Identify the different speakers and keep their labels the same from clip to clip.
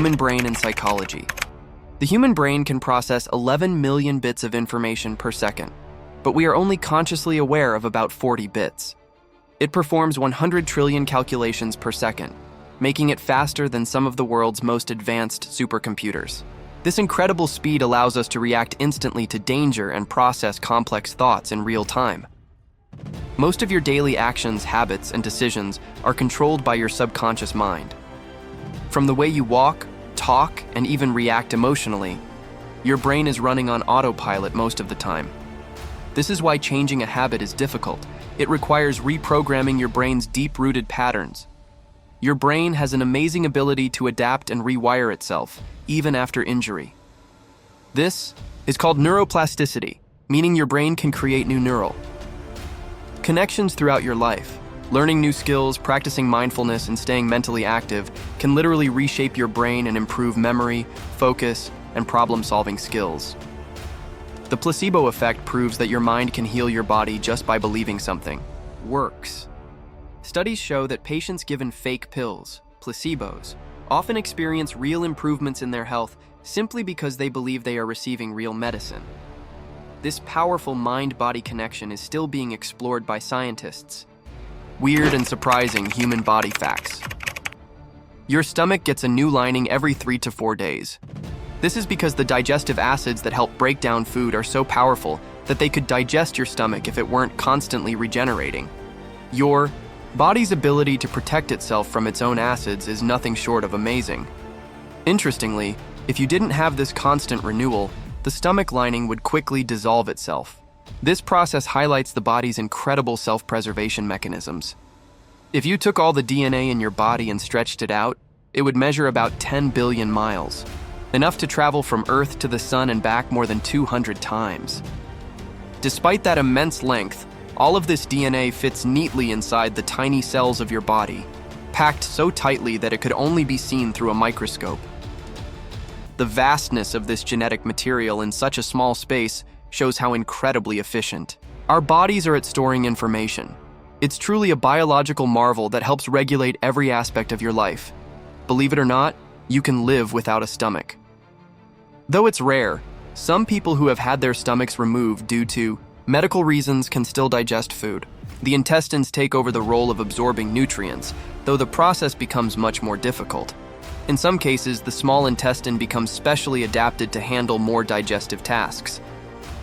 Speaker 1: human brain and psychology. The human brain can process 11 million bits of information per second, but we are only consciously aware of about 40 bits. It performs 100 trillion calculations per second, making it faster than some of the world's most advanced supercomputers. This incredible speed allows us to react instantly to danger and process complex thoughts in real time. Most of your daily actions, habits, and decisions are controlled by your subconscious mind. From the way you walk, talk, and even react emotionally, your brain is running on autopilot most of the time. This is why changing a habit is difficult. It requires reprogramming your brain's deep-rooted patterns. Your brain has an amazing ability to adapt and rewire itself, even after injury. This is called neuroplasticity, meaning your brain can create new neural connections throughout your life. Learning new skills, practicing mindfulness, and staying mentally active can literally reshape your brain and improve memory, focus, and problem-solving skills. The placebo effect proves that your mind can heal your body just by believing something works. Studies show that patients given fake pills, placebos, often experience real improvements in their health simply because they believe they are receiving real medicine. This powerful mind-body connection is still being explored by scientists. Weird and surprising human body facts. Your stomach gets a new lining every 3 to 4 days. This is because the digestive acids that help break down food are so powerful that they could digest your stomach if it weren't constantly regenerating. Your body's ability to protect itself from its own acids is nothing short of amazing. Interestingly, if you didn't have this constant renewal, the stomach lining would quickly dissolve itself. This process highlights the body's incredible self-preservation mechanisms. If you took all the DNA in your body and stretched it out, it would measure about 10 billion miles, enough to travel from Earth to the Sun and back more than 200 times. Despite that immense length, all of this DNA fits neatly inside the tiny cells of your body, packed so tightly that it could only be seen through a microscope. The vastness of this genetic material in such a small space shows how incredibly efficient. Our bodies are at storing information. It's truly a biological marvel that helps regulate every aspect of your life. Believe it or not, you can live without a stomach. Though it's rare, some people who have had their stomachs removed due to medical reasons can still digest food. The intestines take over the role of absorbing nutrients, though the process becomes much more difficult. In some cases, the small intestine becomes specially adapted to handle more digestive tasks.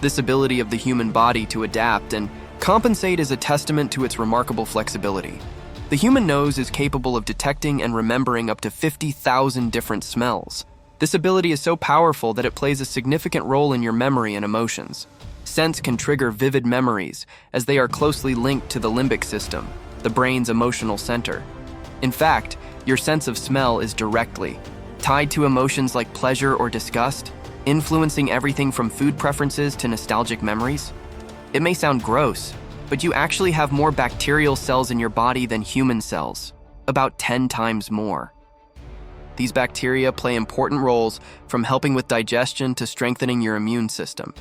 Speaker 1: This ability of the human body to adapt and compensate is a testament to its remarkable flexibility. The human nose is capable of detecting and remembering up to 50,000 different smells. This ability is so powerful that it plays a significant role in your memory and emotions. Scents can trigger vivid memories, as they are closely linked to the limbic system, the brain's emotional center. In fact, your sense of smell is directly tied to emotions like pleasure or disgust, influencing everything from food preferences to nostalgic memories. It may sound gross, but you actually have more bacterial cells in your body than human cells, about 10 times more. These bacteria play important roles from helping with digestion to strengthening your immune system.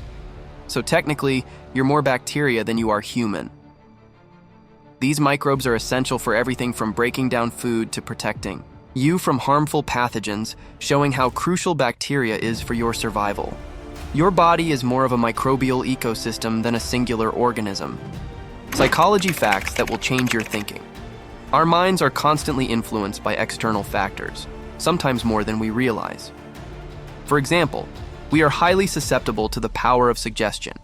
Speaker 1: So technically, you're more bacteria than you are human. These microbes are essential for everything from breaking down food to protecting you from harmful pathogens, showing how crucial bacteria is for your survival. Your body is more of a microbial ecosystem than a singular organism. Psychology facts that will change your thinking. Our minds are constantly influenced by external factors, sometimes more than we realize. For example, we are highly susceptible to the power of suggestion.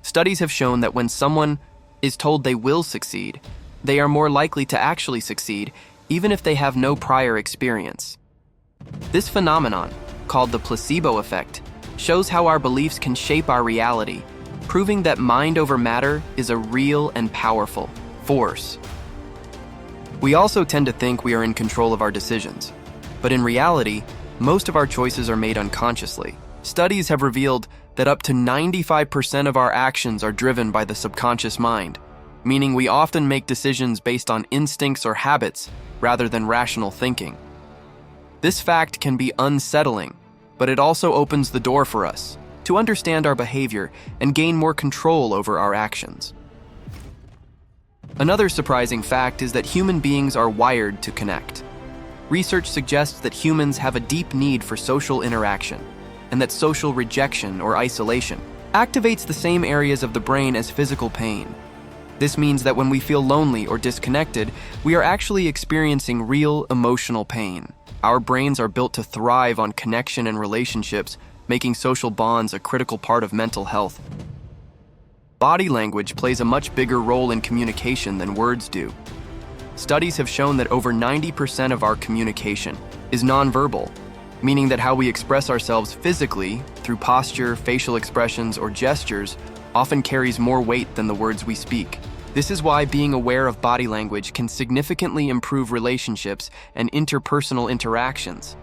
Speaker 1: Studies have shown that when someone is told they will succeed, they are more likely to actually succeed, even if they have no prior experience. This phenomenon, called the placebo effect, shows how our beliefs can shape our reality, proving that mind over matter is a real and powerful force. We also tend to think we are in control of our decisions, but in reality, most of our choices are made unconsciously. Studies have revealed that up to 95% of our actions are driven by the subconscious mind, meaning we often make decisions based on instincts or habits rather than rational thinking. This fact can be unsettling, but it also opens the door for us to understand our behavior and gain more control over our actions. Another surprising fact is that human beings are wired to connect. Research suggests that humans have a deep need for social interaction, and that social rejection or isolation activates the same areas of the brain as physical pain. This means that when we feel lonely or disconnected, we are actually experiencing real emotional pain. Our brains are built to thrive on connection and relationships, making social bonds a critical part of mental health. Body language plays a much bigger role in communication than words do. Studies have shown that over 90% of our communication is nonverbal, meaning that how we express ourselves physically, through posture, facial expressions, or gestures, often carries more weight than the words we speak. This is why being aware of body language can significantly improve relationships and interpersonal interactions.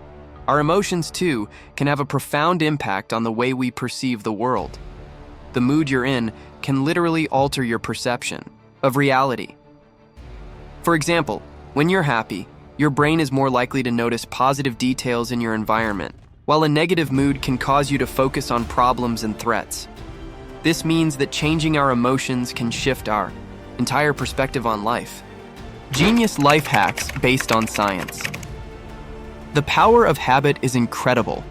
Speaker 1: Our emotions, too, can have a profound impact on the way we perceive the world. The mood you're in can literally alter your perception of reality. For example, when you're happy, your brain is more likely to notice positive details in your environment, while a negative mood can cause you to focus on problems and threats. This means that changing our emotions can shift our entire perspective on life. Genius life hacks based on science. The power of habit is incredible.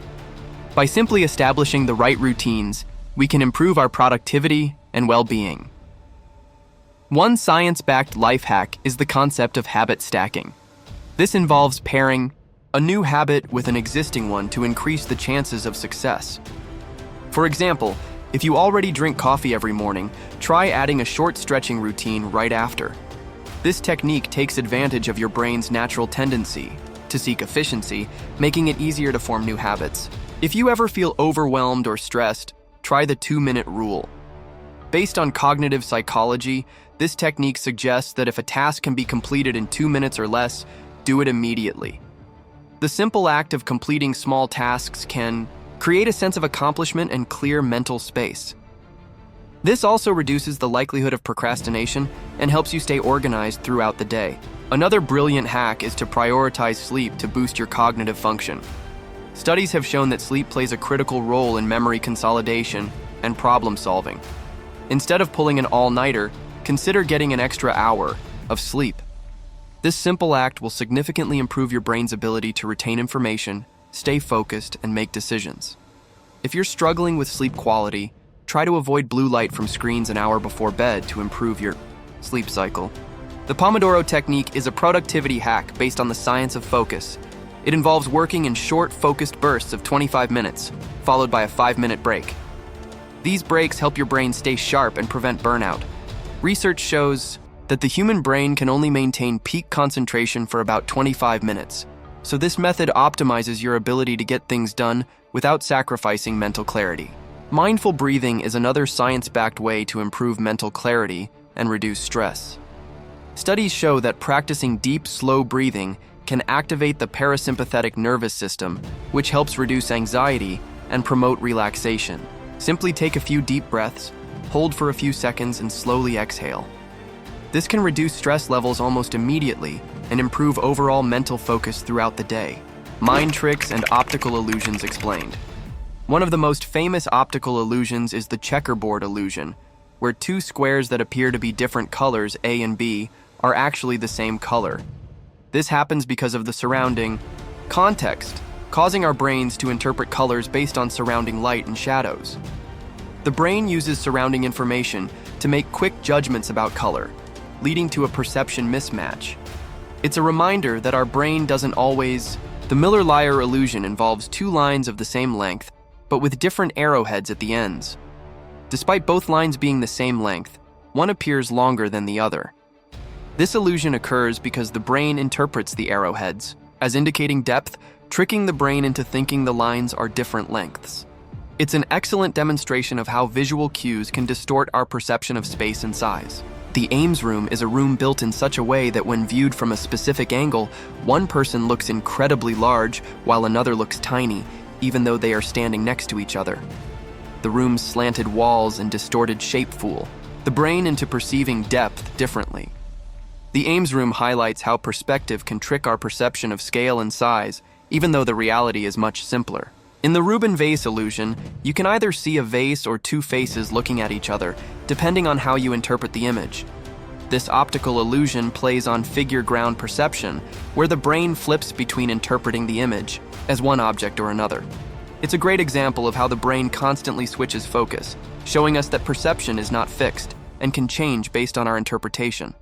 Speaker 1: By simply establishing the right routines, we can improve our productivity and well-being. One science-backed life hack is the concept of habit stacking. This involves pairing a new habit with an existing one to increase the chances of success. For example, if you already drink coffee every morning, try adding a short stretching routine right after. This technique takes advantage of your brain's natural tendency to seek efficiency, making it easier to form new habits. If you ever feel overwhelmed or stressed, try the 2-minute rule. Based on cognitive psychology, this technique suggests that if a task can be completed in 2 minutes or less, do it immediately. The simple act of completing small tasks can create a sense of accomplishment and clear mental space. This also reduces the likelihood of procrastination and helps you stay organized throughout the day. Another brilliant hack is to prioritize sleep to boost your cognitive function. Studies have shown that sleep plays a critical role in memory consolidation and problem solving. Instead of pulling an all-nighter, consider getting an extra hour of sleep. This simple act will significantly improve your brain's ability to retain information, stay focused, and make decisions. If you're struggling with sleep quality, try to avoid blue light from screens an hour before bed to improve your sleep cycle. The Pomodoro technique is a productivity hack based on the science of focus. It involves working in short, focused bursts of 25 minutes, followed by a 5-minute break. These breaks help your brain stay sharp and prevent burnout. Research shows that the human brain can only maintain peak concentration for about 25 minutes, so this method optimizes your ability to get things done without sacrificing mental clarity. Mindful breathing is another science-backed way to improve mental clarity and reduce stress. Studies show that practicing deep, slow breathing can activate the parasympathetic nervous system, which helps reduce anxiety and promote relaxation. Simply take a few deep breaths, hold for a few seconds, and slowly exhale. This can reduce stress levels almost immediately and improve overall mental focus throughout the day. Mind tricks and optical illusions explained. One of the most famous optical illusions is the checkerboard illusion, where two squares that appear to be different colors, A and B, are actually the same color. This happens because of the surrounding context, causing our brains to interpret colors based on surrounding light and shadows. The brain uses surrounding information to make quick judgments about color, leading to a perception mismatch. It's a reminder that our brain doesn't always. The Miller-Lyer illusion involves two lines of the same length, but with different arrowheads at the ends. Despite both lines being the same length, one appears longer than the other. This illusion occurs because the brain interprets the arrowheads as indicating depth, tricking the brain into thinking the lines are different lengths. It's an excellent demonstration of how visual cues can distort our perception of space and size. The Ames room is a room built in such a way that when viewed from a specific angle, one person looks incredibly large while another looks tiny, even though they are standing next to each other. The room's slanted walls and distorted shape fool the brain into perceiving depth differently. The Ames room highlights how perspective can trick our perception of scale and size, even though the reality is much simpler. In the Rubin vase illusion, you can either see a vase or two faces looking at each other, depending on how you interpret the image. This optical illusion plays on figure ground perception, where the brain flips between interpreting the image as one object or another. It's a great example of how the brain constantly switches focus, showing us that perception is not fixed and can change based on our interpretation.